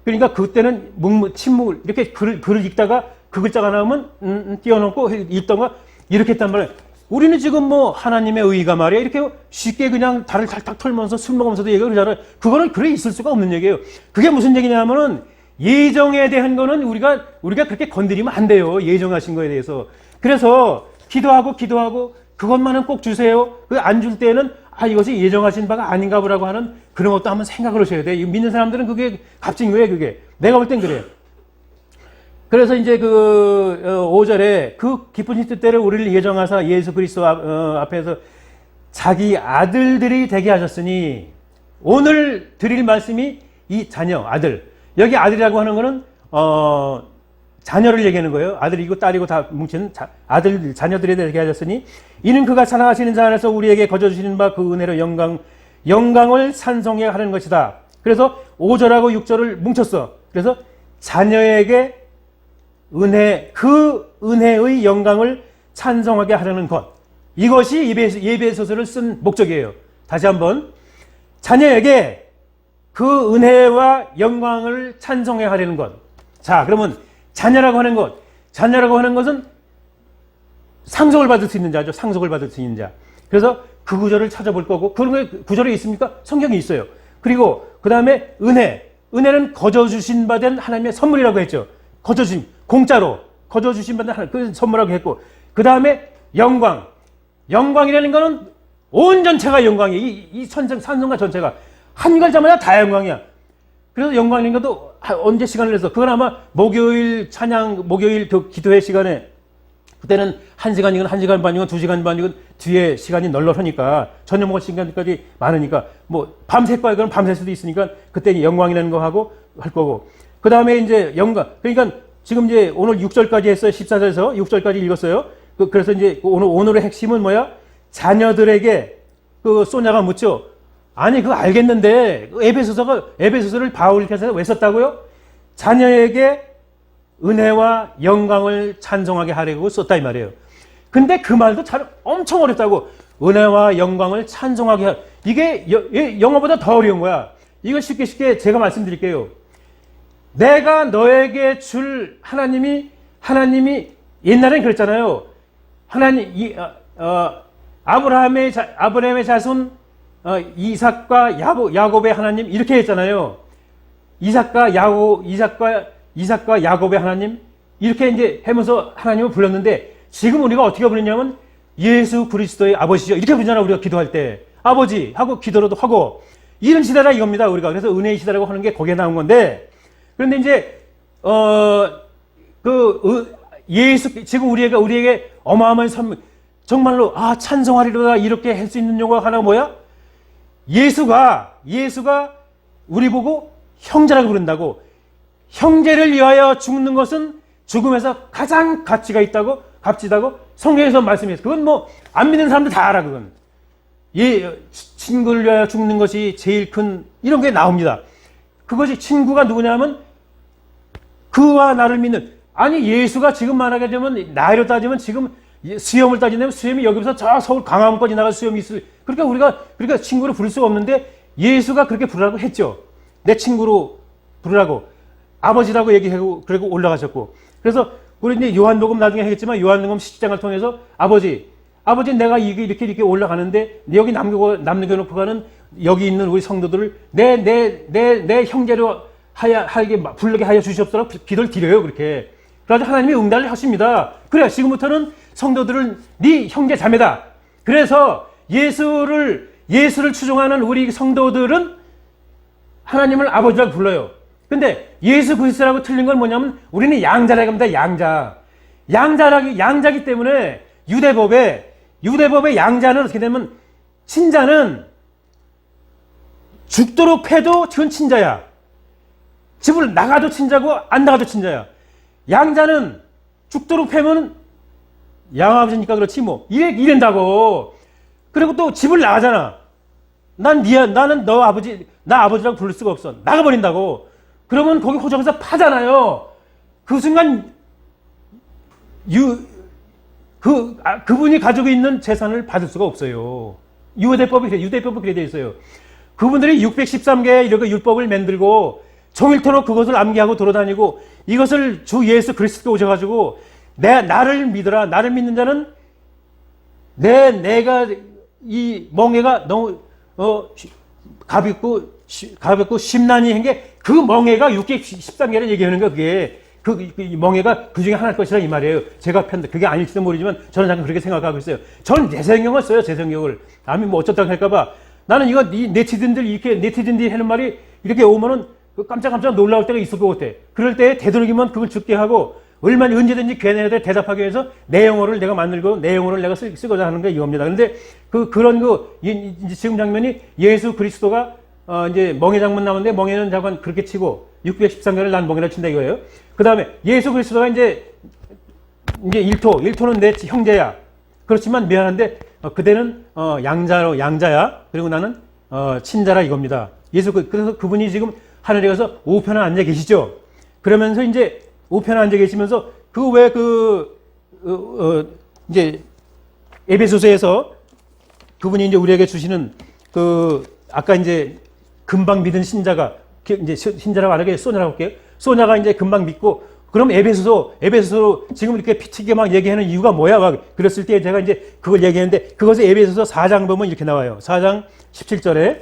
그러니까 그때는 침묵을 이렇게 글을 읽다가 그 글자가 나오면 띄워놓고 읽던가 이렇게 했단 말이에요. 우리는 지금 하나님의 의가 말이야 이렇게 쉽게 그냥 달을 탈탈 털면서 술 먹으면서도 얘기를 하잖아요. 그거는 그래 있을 수가 없는 얘기예요. 그게 무슨 얘기냐면은 예정에 대한 거는 우리가 그렇게 건드리면 안 돼요. 예정하신 거에 대해서. 그래서 기도하고 그것만은 꼭 주세요. 안 줄 때는 이것이 예정하신 바가 아닌가 보라고 하는 그런 것도 한번 생각을 하셔야 돼. 믿는 사람들은 그게 값진 거예요. 그게. 내가 볼 땐 그래요. 그래서 이제 5절에 그 깊으신 뜻대로 우리를 예정하사 예수 그리스도 앞에서 자기 아들들이 되게 하셨으니 오늘 드릴 말씀이 이 아들. 여기 아들이라고 하는 거는 자녀를 얘기하는 거예요. 아들이고 딸이고 다 뭉치는 자녀들이 되게 하셨으니 이는 그가 사랑하시는 자 안에서 우리에게 거저주시는 바 그 은혜로 영광을 찬송해 하는 것이다. 그래서 5절하고 6절을 뭉쳤어. 그래서 자녀에게 그 은혜의 영광을 찬송하게 하려는 것. 이것이 예배소설을 쓴 목적이에요. 다시 한번. 자녀에게 그 은혜와 영광을 찬송해 하려는 것. 자, 그러면 자녀라고 하는 것은 상속을 받을 수 있는 자죠. 상속을 받을 수 있는 자. 그래서 그 구절을 찾아볼 거고, 그런 게 구절에 있습니까? 성경이 있어요. 그리고 그 다음에 은혜는 거저주신 바 된 하나님의 선물이라고 했죠. 공짜로 거저주신 바 된 하나님, 그 선물이라고 했고, 그 다음에 영광. 영광이라는 거는 온 전체가 영광이에요. 이 산성과 전체가. 한 글자마다 다 영광이야. 그래서 영광인 것도 언제 시간을 내서, 그건 아마 목요일 찬양, 목요일 그 기도회 시간에, 그때는 1시간이건 1시간 반이건 2시간 반이건 뒤에 시간이 널널하니까, 저녁 먹을 시간까지 많으니까, 뭐, 밤샐 거야. 그럼 밤샐 수도 있으니까, 그때 영광이라는 거 하고 할 거고. 그 다음에 이제 영광. 그러니까 지금 이제 오늘 6절까지 했어요. 14절에서 6절까지 읽었어요. 그래서 이제 오늘의 핵심은 뭐야? 자녀들에게 그 소냐가 묻죠. 아니, 그거 알겠는데, 에베소서를 바울께서 왜 썼다고요? 자녀에게 은혜와 영광을 찬송하게 하려고 썼다, 이 말이에요. 근데 그 말도 엄청 어렵다고. 은혜와 영광을 찬송하게 이게 영어보다 더 어려운 거야. 이걸 쉽게 제가 말씀드릴게요. 내가 너에게 줄 하나님이 옛날엔 그랬잖아요. 하나님, 아브라함의 자손, 이삭과 야곱의 하나님, 이렇게 했잖아요. 이삭과 야곱의 하나님, 이렇게 이제 하면서 하나님을 불렀는데, 지금 우리가 어떻게 부르냐면, 예수 그리스도의 아버지죠. 이렇게 부르잖아요, 우리가 기도할 때. 아버지 하고 기도로도 하고, 이런 시대라 이겁니다, 우리가. 그래서 은혜의 시대라고 하는 게 거기에 나온 건데, 그런데 이제, 지금 우리에게 어마어마한 선물, 정말로, 찬송하리로다, 이렇게 할 수 있는 용어가 하나가 뭐야? 예수가 우리 보고 형제라고 부른다고. 형제를 위하여 죽는 것은 죽음에서 가장 가치가 있다고, 값지다고 성경에서 말씀했어요. 그건 뭐, 안 믿는 사람들 다 알아, 그건. 친구를 위하여 죽는 것이 제일 큰, 이런 게 나옵니다. 그것이 친구가 누구냐면, 그와 나를 믿는, 아니, 예수가 지금 말하게 되면, 나이로 따지면 지금 수염을 따지면 수염이 여기서 저 서울 강화문까지 나갈 수염이 있을, 그러니까 친구로 부를 수가 없는데, 예수가 그렇게 부르라고 했죠. 내 친구로 부르라고. 아버지라고 얘기하고, 그리고 올라가셨고. 그래서, 우리 이제 요한복음 나중에 하겠지만, 요한복음 10장을 통해서, 아버지, 내가 이렇게 올라가는데, 여기 남겨놓고 가는, 여기 있는 우리 성도들을 내 형제로 부르게 하여 주시옵소서 기도를 드려요, 그렇게. 그래서 하나님이 응답을 하십니다. 그래, 지금부터는 성도들은 네 형제 자매다. 그래서 예수를 추종하는 우리 성도들은 하나님을 아버지라고 불러요. 근데 예수 그리스도라고 틀린 건 뭐냐면, 우리는 양자라고 합니다, 양자. 양자기 때문에 유대법의 양자는 어떻게 되면, 친자는 죽도록 패도 그건 친자야. 집을 나가도 친자고 안 나가도 친자야. 양자는 죽도록 패면 양아버지니까 그렇지 뭐. 이ren다고. 그리고 또 집을 나가잖아. 나는 나 아버지라고 부를 수가 없어. 나가버린다고. 그러면 거기 호적에서 파잖아요. 그 순간 그분이 가지고 있는 재산을 받을 수가 없어요. 유대법이 그래 되어 있어요. 그분들이 613개의 이렇게 율법을 만들고 종일토록 그것을 암기하고 돌아다니고, 이것을 주 예수 그리스도 오셔가지고, 나를 믿어라. 나를 믿는 자는 내가 이 멍에가 너무 가볍고 심란히 한 게, 그 멍에가 613개를 얘기하는 거, 그게 그 멍에가 그 중에 하나일 것이라 이 말이에요. 제가 그게 아닐지도 모르지만 저는 잠깐 그렇게 생각하고 있어요. 저는 제 성경을 써요, 제 성경을. 남이 뭐 어쩌다고 할까봐. 나는 이거 네티즌들이 하는 말이 이렇게 오면은 깜짝 놀라울 때가 있을 것 같아. 그럴 때 되도록이면 그걸 죽게 하고, 얼마나 언제든지 걔네들 대답하기 위해서 내 영어를 내가 만들고 내 영어를 내가 쓰고자 하는 게 이겁니다. 그런데 지금 장면이 예수 그리스도가 이제 멍에 장문 나오는데, 멍에는 잠깐 그렇게 치고 613개를 난 멍에라 친다 이거예요. 그 다음에 예수 그리스도가 이제 일토는 내 형제야. 그렇지만 미안한데 그대는 양자야. 그리고 나는 친자라 이겁니다. 그래서 그분이 지금 하늘에 가서 우편에 앉아 계시죠. 그러면서 이제 우편에 앉아 계시면서 이제 에베소서에서 그분이 이제 우리에게 주시는 아까 이제 금방 믿은 신자가, 이제 신자라고 안 하게 소냐라고 할게요. 소냐가 이제 금방 믿고, 그럼 에베소서 지금 이렇게 피튀게 막 얘기하는 이유가 뭐야? 막 그랬을 때 제가 이제 그걸 얘기했는데, 그것을 에베소서 4장 보면 이렇게 나와요. 4장 17절에.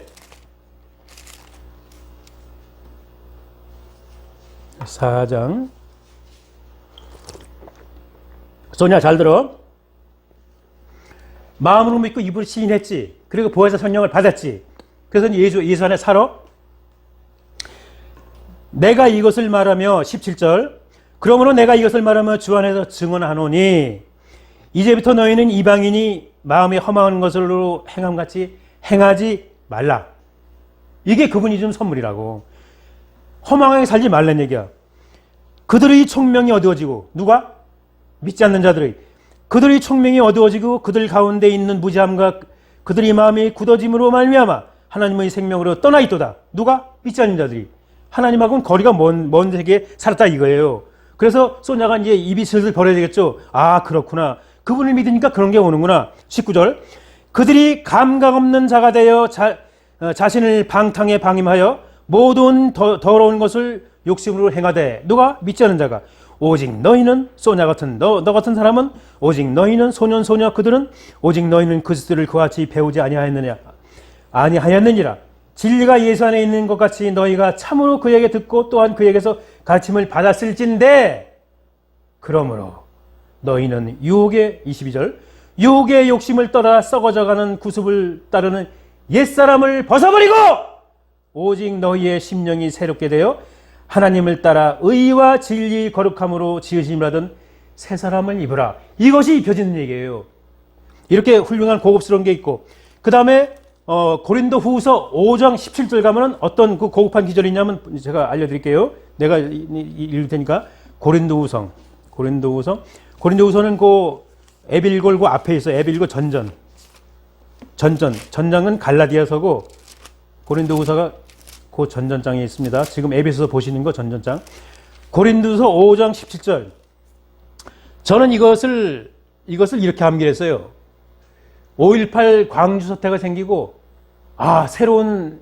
4장. 소냐 잘 들어. 마음으로 믿고 입으로 시인했지. 그리고 보혜사 성령을 받았지. 그래서 예수 안에 살아. 내가 이것을 말하며 17절 그러므로 내가 이것을 말하며 주 안에서 증언하노니 이제부터 너희는 이방인이 마음에 허망한 것으로 행함같이 행하지 말라. 이게 그분이 준 선물이라고. 허망하게 살지 말란 얘기야. 그들의 총명이 어두워지고 누가? 믿지 않는 자들의 그들의 총명이 어두워지고 그들 가운데 있는 무지함과 그들의 마음이 굳어짐으로 말미암아 하나님의 생명으로 떠나 있도다. 누가? 믿지 않는 자들이. 하나님하고는 거리가 먼 세계에 살았다 이거예요. 그래서 소냐가 이제 입이 슬슬 벌어야 되겠죠. 아 그렇구나. 그분을 믿으니까 그런 게 오는구나. 19절 그들이 감각 없는 자가 되어 자신을 방탕에 방임하여 모든 더러운 것을 욕심으로 행하되 누가? 믿지 않는 자가 오직 너희는 소냐 같은 너 같은 사람은 오직 너희는 소년 그들은 오직 너희는 그리스도를 그같이 배우지 아니하였느니라. 진리가 예수 안에 있는 것 같이 너희가 참으로 그에게 듣고 또한 그에게서 가르침을 받았을진데 그러므로 너희는 유혹의 22절 유혹의 욕심을 떠나 썩어져가는 구습을 따르는 옛사람을 벗어버리고 오직 너희의 심령이 새롭게 되어 하나님을 따라 의와 진리 거룩함으로 지으심을 받은 새 사람을 입으라. 이것이 입혀지는 얘기예요. 이렇게 훌륭한 고급스러운 게 있고 그 다음에 고린도 후서 5장 17절 가면은 어떤 그 고급한 기절이 있냐면 제가 알려드릴게요. 내가 읽을 테니까 고린도후서는 그 에빌골 그 앞에 있어. 에빌골 전장은 갈라디아서고 고린도후서가 그 전전장에 있습니다. 지금 에베소서 보시는 거 전전장. 고린도서 5장 17절. 저는 이것을 이렇게 암기했어요. 5.18 광주 사태가 생기고 새로운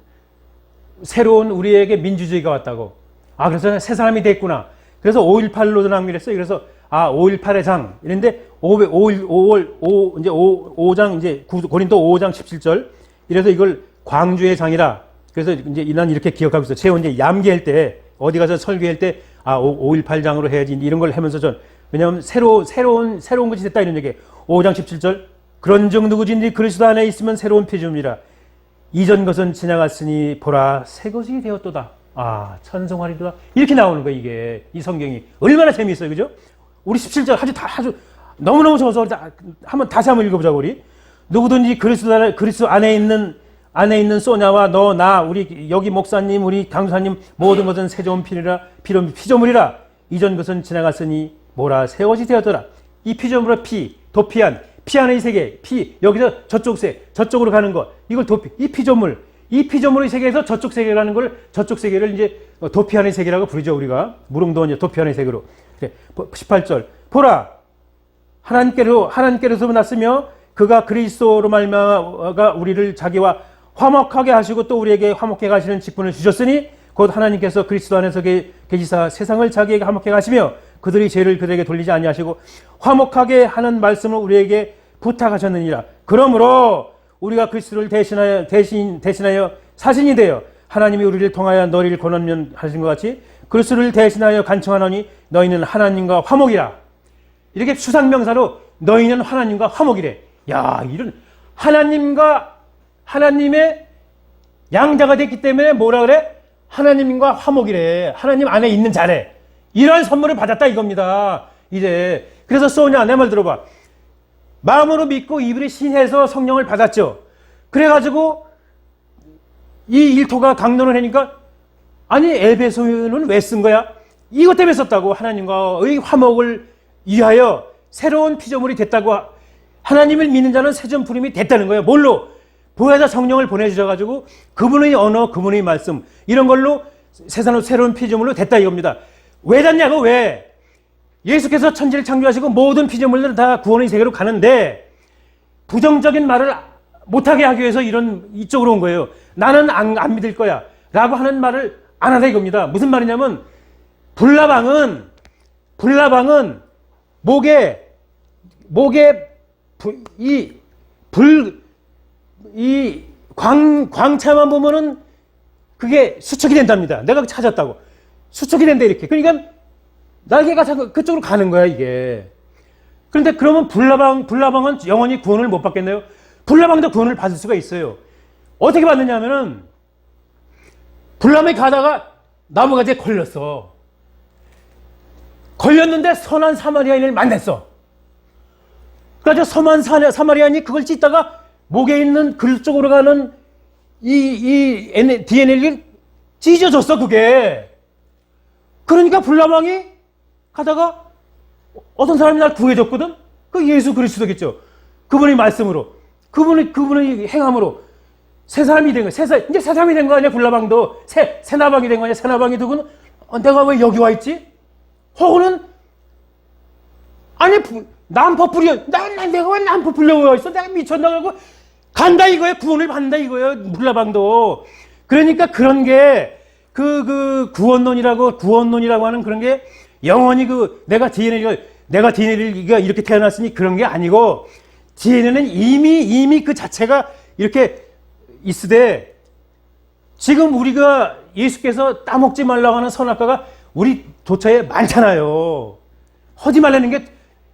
우리에게 민주주의가 왔다고. 그래서 새 사람이 됐구나. 그래서 5.18로 암기했어요. 그래서 5.18의 장 이랬는데 5장 이제 고린도 5장 17절. 이래서 이걸 광주의 장이라. 그래서 이제 난 이렇게 기억하고 있어요. 제가 이제 얌기할 때 어디 가서 설교할 때 5.18장으로 해야지 이런 걸 하면서 왜냐하면 새로운 것이 됐다 이런 얘기. 5장 17절 그런즉 누구든지 그리스도 안에 있으면 새로운 피조물이라. 이전 것은 지나갔으니 보라 새 것이 되었도다. 천성하리도다. 이렇게 나오는 거예요. 이게 이 성경이 얼마나 재미있어요, 그죠? 우리 17절 아주 너무너무 좋아서 한번 다시 한번 읽어보자고. 우리 누구든지 그리스도 안에 있는 소냐와 너, 나, 우리 여기 목사님, 우리 강사님 모든 것은 새 좋은 피조물이라. 이전 것은 지나갔으니 뭐라 새 것이 되었더라. 이 피조물은 도피한 피 안의 세계, 여기서 저쪽으로 가는 것, 이걸 이 피조물의 세계에서 저쪽 세계라는 걸, 저쪽 세계를 이제 도피 안의 세계라고 부르죠, 우리가. 무릉도원 도피 안의 세계로. 18절. 보라, 하나님께로서 났으며 그가 그리스도로 말미암아 우리를 자기와 화목하게 하시고 또 우리에게 화목해 가시는 직분을 주셨으니 곧 하나님께서 그리스도 안에서 계시사 세상을 자기에게 화목해 가시며 그들이 죄를 그들에게 돌리지 아니하시고 화목하게 하는 말씀을 우리에게 부탁하셨느니라. 그러므로 우리가 그리스도를 대신하여 사신이 되어 하나님이 우리를 통하여 너희를 권면하신 것 같이 그리스도를 대신하여 간청하노니 너희는 하나님과 화목이라. 이렇게 수상명사로 너희는 하나님과 화목이래. 이런 하나님의 양자가 됐기 때문에 뭐라 그래? 하나님과 화목이래. 하나님 안에 있는 자래. 이런 선물을 받았다 이겁니다. 이제 그래서 소냐 내 말 들어봐. 마음으로 믿고 입으로 신해서 성령을 받았죠. 그래가지고 이 일토가 강론을 하니까 에베소는 왜 쓴 거야? 이것 때문에 썼다고. 하나님과의 화목을 위하여 새로운 피조물이 됐다고. 하나님을 믿는 자는 새전부름이 됐다는 거예요. 뭘로? 보혜사 성령을 보내주셔가지고 그분의 언어, 그분의 말씀 이런 걸로 세상으로 새로운 피조물로 됐다 이겁니다. 왜 됐냐고. 왜? 예수께서 천지를 창조하시고 모든 피조물들은 다 구원의 세계로 가는데 부정적인 말을 못하게 하기 위해서 이쪽으로 온 거예요. 나는 안 믿을 거야 라고 하는 말을 안 하다 이겁니다. 무슨 말이냐면 불나방은 목에 광채만 보면은 그게 수척이 된답니다. 내가 찾았다고. 수척이 된다 이렇게. 그러니까 날개가 자꾸 그쪽으로 가는 거야 이게. 그런데 그러면 불나방은 영원히 구원을 못 받겠네요? 불나방도 구원을 받을 수가 있어요. 어떻게 받느냐 하면은, 불나방이 가다가 나무가지에 걸렸어. 걸렸는데 선한 사마리아인을 만났어. 그래서 선한 사마리아인이 그걸 찢다가 목에 있는 글 쪽으로 가는 이 DNA를 찢어졌어, 그게. 그러니까 불나방이 가다가 어떤 사람이 날 구해줬거든? 그 예수 그리스도겠죠. 그분의 말씀으로. 그분의 행함으로. 새 사람이 된 거야. 이제 새 사람이 된 거 아니야, 불나방도. 새 나방이 된 거 아니야, 새 나방이 누구는? 내가 왜 여기 와 있지? 혹은, 아니, 남포 뿌려. 내가 왜 남포 뿌려와 있어? 내가 미쳤나? 그러고 간다 이거예요. 구원을 받는다 이거예요. 불나방도. 그러니까 그런 게, 구원론이라고 하는 그런 게 영원히 내가 DNA가 이렇게 태어났으니 그런 게 아니고, DNA는 이미 그 자체가 이렇게 있으되, 지금 우리가 예수께서 따먹지 말라고 하는 선악과가 우리 도처에 많잖아요. 하지 말라는 게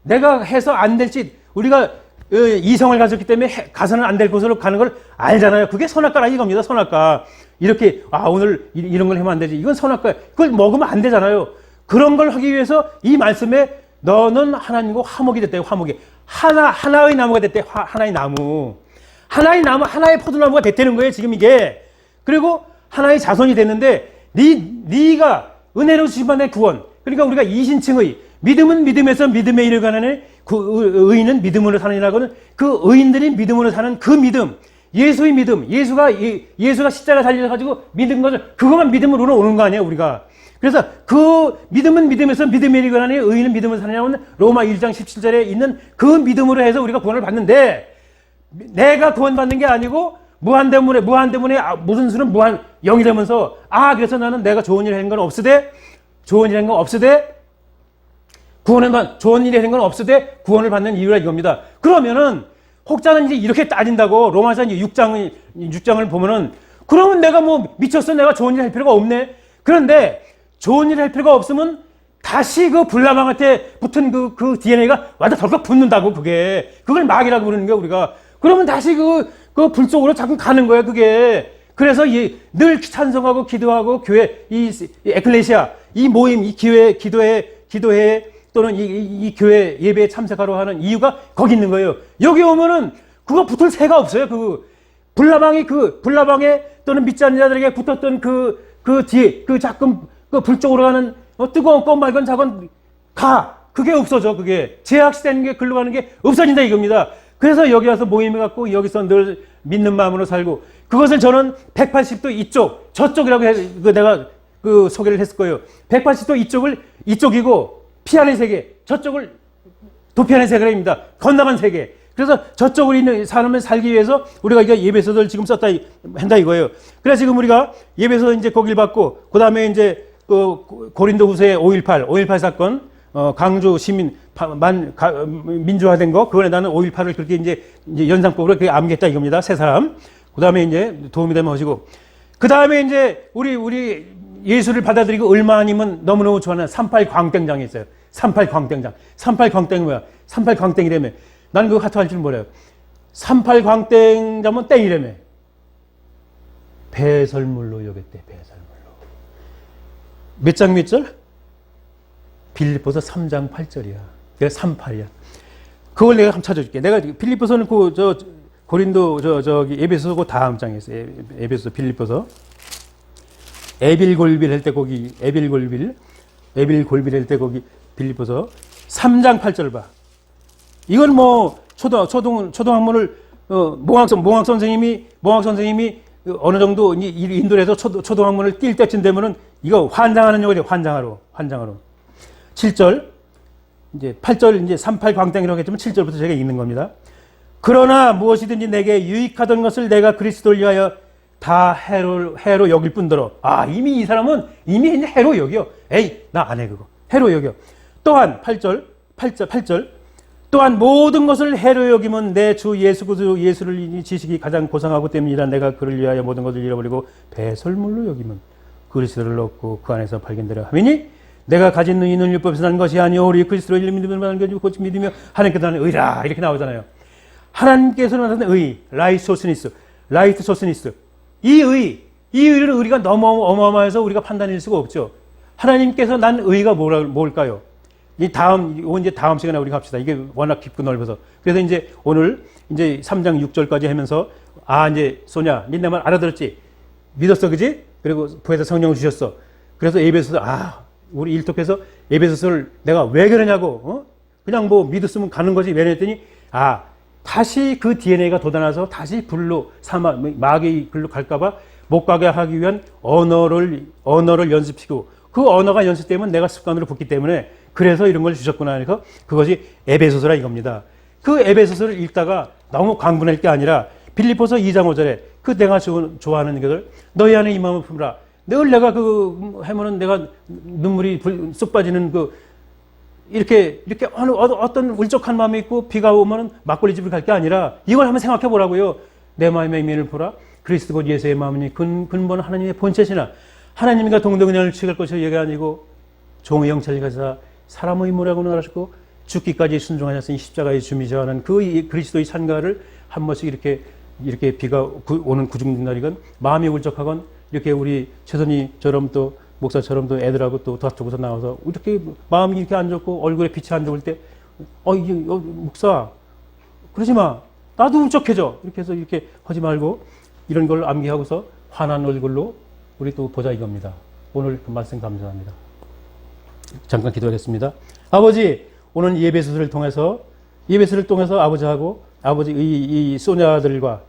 내가 해서 안 될지, 우리가 이성을 가졌기 때문에 가서는 안 될 곳으로 가는 걸 알잖아요. 그게 선악과라 이겁니다. 선악과. 이렇게 오늘 이런 걸 하면 안 되지. 이건 선악과. 그걸 먹으면 안 되잖아요. 그런 걸 하기 위해서 이 말씀에 너는 하나님과 화목이 됐다. 화목이. 하나의 나무가 됐대. 하나의 나무. 하나의 나무, 하나의 포도나무가 됐다는 거예요. 지금 이게. 그리고 하나의 자손이 됐는데 네가 은혜로 주심받는 구원. 그러니까 우리가 이신칭의 믿음은 믿음에서 믿음에 이르가는 의인은 믿음으로 사느니라고는 그 의인들이 믿음으로 사는 그 믿음. 예수의 믿음. 예수가 십자가 달려가지고 믿은 것을 그것만 믿음으로 오는 거 아니에요, 우리가. 그래서 그 믿음은 믿음에서 믿음에 이르가는 의인은 믿음으로 사느냐는 로마 1장 17절에 있는 그 믿음으로 해서 우리가 구원을 받는데, 내가 구원받는 게 아니고 무한대문에 무슨 수는 무한 0이 되면서 그래서 나는 내가 좋은 일을 한 건 없으되 좋은 일을 한 건 없으되 좋은 일을 한 건 없으되 구원을 받는 이유라 이겁니다. 그러면은 혹자는 이제 이렇게 따진다고 로마서 6장을 보면은, 그러면 내가 뭐 미쳤어? 내가 좋은 일 할 필요가 없네. 그런데 좋은 일 할 필요가 없으면 다시 그 불나방한테 붙은 그 DNA가 완전 덜컥 붙는다고, 그걸 마귀라고 부르는 거야, 우리가. 그러면 다시 그 불 속으로 자꾸 가는 거야, 그게. 그래서 늘 찬송하고 기도하고 교회, 이 에클레시아, 이 모임, 이 기도회 또는 이 교회 예배에 참석하러 하는 이유가 거기 있는 거예요. 여기 오면은 그거 붙을 새가 없어요. 불나방에 또는 믿지 않는 자들에게 붙었던 뒤에, 자끔 불 쪽으로 가는 뜨거운 껌 말건 작은 그게 없어져, 그게. 제약시되는 게 글로 가는 게 없어진다 이겁니다. 그래서 여기 와서 모임해갖고 여기서 늘 믿는 마음으로 살고, 그것을 저는 180도 저쪽이라고 내가 소개를 했을 거예요. 180도 이쪽이고, 피하는 세계, 저쪽을 도피하는 세계입니다. 건너간 세계. 그래서 저쪽으로 있는 사람을 살기 위해서 우리가 이게 예배서를 지금 한다 이거예요. 그래서 지금 우리가 예배서 이제 거기를 받고, 그 다음에 이제 고린도 후서의 5.18 사건, 강주 시민, 민주화된 거, 그거에 나는 5.18을 그렇게 이제 연상법으로 그렇게 암기했다 이겁니다. 세 사람. 그 다음에 이제 도움이 되면 하시고. 그 다음에 이제 우리 예수를 받아들이고 얼마 아니면 너무너무 좋아하는 38 광땡장이 있어요. 38 광땡장. 38 광땡이 뭐야? 38 광땡이라며. 난 그거 카톡 할 줄 몰라요. 38 광땡자면 땡이라며. 배설물로 여겼대, 배설물로. 몇 장 몇 절? 빌립보서 3장 8절이야. 내가 38이야. 그걸 내가 한번 찾아줄게. 내가 빌립보서는 고린도 에베소고 다음 장에 있어요. 에베소 빌립보서. 에빌골빌 할 때 거기 에빌골빌 할 때 거기 빌립보서 3장 8절 봐. 이건 뭐 초등학문을 몽학 선생님이 어느 정도 인도에서 초등학문을 뛸 때쯤 되면은 이거 환장하는 용어죠. 환장하러. 7절 이제 8절 이제 38 광땡이라고 했지만 7절부터 제가 읽는 겁니다. 그러나 무엇이든지 내게 유익하던 것을 내가 그리스도를 위하여 다 해로 여길 뿐더러. 이미 이 사람은 이미 이제 해로 여겨. 에이, 나 안 해 그거. 해로 여겨. 또한 8절 또한 모든 것을 해로 여기면 내 주 예수를 지식이 가장 고상하고 때문이라. 내가 그를 위하여 모든 것을 잃어버리고 배설물로 여기면 그리스도를 얻고 그 안에서 발견되려 하미니 내가 가진 의는 율법에서 난 것이 아니오 우리 그리스도로 믿음을 받는 것이 곧 믿으며 하나님께서 나는 의라 이렇게 나오잖아요. 하나님께서 나타낸 의, 라이소스니스, 이 의는 우리가 너무 어마어마해서 우리가 판단할 수가 없죠. 하나님께서 난 의가 뭘까요? 이제 다음 시간에 우리가 합시다. 이게 워낙 깊고 넓어서. 그래서 이제 오늘 이제 3장 6절까지 하면서 이제 소냐, 니 내 말 알아들었지? 믿었어, 그지? 그리고 부에서 성령을 주셨어. 그래서 에베소서 우리 일독해서 에베소서를 내가 왜 그러냐고, 그냥 뭐 믿었으면 가는 거지. 왜 그랬더니 다시 그 DNA가 돋아나서 다시 불로 마귀의 글로 갈까봐 못 가게 하기 위한 언어를 연습시키고 그 언어가 연습되면 내가 습관으로 붙기 때문에 그래서 이런 걸 주셨구나. 그래서 그것이 에베소서라 이겁니다. 그 에베소서를 읽다가 너무 광분할 게 아니라 빌립보서 2장 5절에 그 내가 좋아하는 것을 너희 안에 이 마음을 품으라. 늘 내가 하면은 내가 눈물이 쑥 빠지는 이렇게 어떤 울적한 마음이 있고 비가 오면은 막걸리 집을 갈 게 아니라 이걸 한번 생각해 보라고요. 내 마음의 이면을 보라. 그리스도 곧 예수의 마음이니 근본 하나님의 본체시나 하나님과 동등을 취할 것이 얘기 아니고 종의 영체를 가지사 사람의 모라고는 알았고 죽기까지 순종하셨으니 십자가의 주미자 하는 그 그리스도의 찬가를 한 번씩 이렇게 비가 오는 구중날이건 마음이 울적하건 이렇게 우리 최선희처럼 또 목사처럼도 애들하고 또 다투고서 나와서 이렇게 마음이 이렇게 안 좋고 얼굴에 빛이 안 좋을 때 목사 그러지 마. 나도 울적해져. 이렇게 해서 이렇게 하지 말고 이런 걸 암기하고서 환한 얼굴로 우리 또 보자 이겁니다. 오늘 그 말씀 감사합니다. 잠깐 기도하겠습니다. 아버지, 오늘 예배소를 통해서 아버지하고 이 소녀들과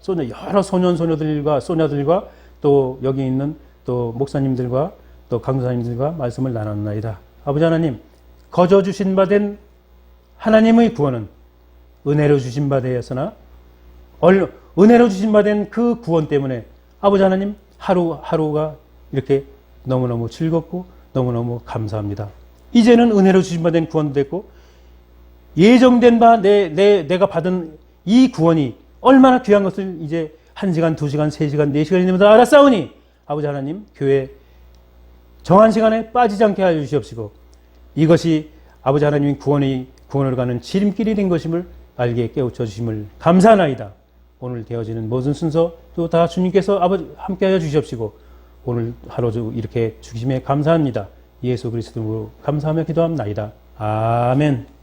여러 소년들과 소녀들과 또 여기 있는 또 목사님들과 또 강사님들과 말씀을 나눴나이다. 아버지 하나님, 거저 주신 바 된 하나님의 구원은 은혜로 주신 바 되었으나 은혜로 주신 바 된 그 구원 때문에 아버지 하나님 하루하루가 이렇게 너무너무 즐겁고 너무너무 감사합니다. 이제는 은혜로 주신 바 된 구원도 됐고 예정된 바 내가 받은 이 구원이 얼마나 귀한 것을 이제 1시간, 2시간, 3시간, 4시간이 되면서 알았사오니 아버지 하나님 교회 정한 시간에 빠지지 않게 하여 주시옵시고 이것이 아버지 하나님의 구원으로 가는 지름길이 된 것임을 알게 깨우쳐 주심을 감사하나이다. 오늘 되어지는 모든 순서도 다 주님께서 아버지 함께 하여 주시옵시고 오늘 하루도 이렇게 주심에 감사합니다. 예수 그리스도로 감사하며 기도합나이다. 아멘.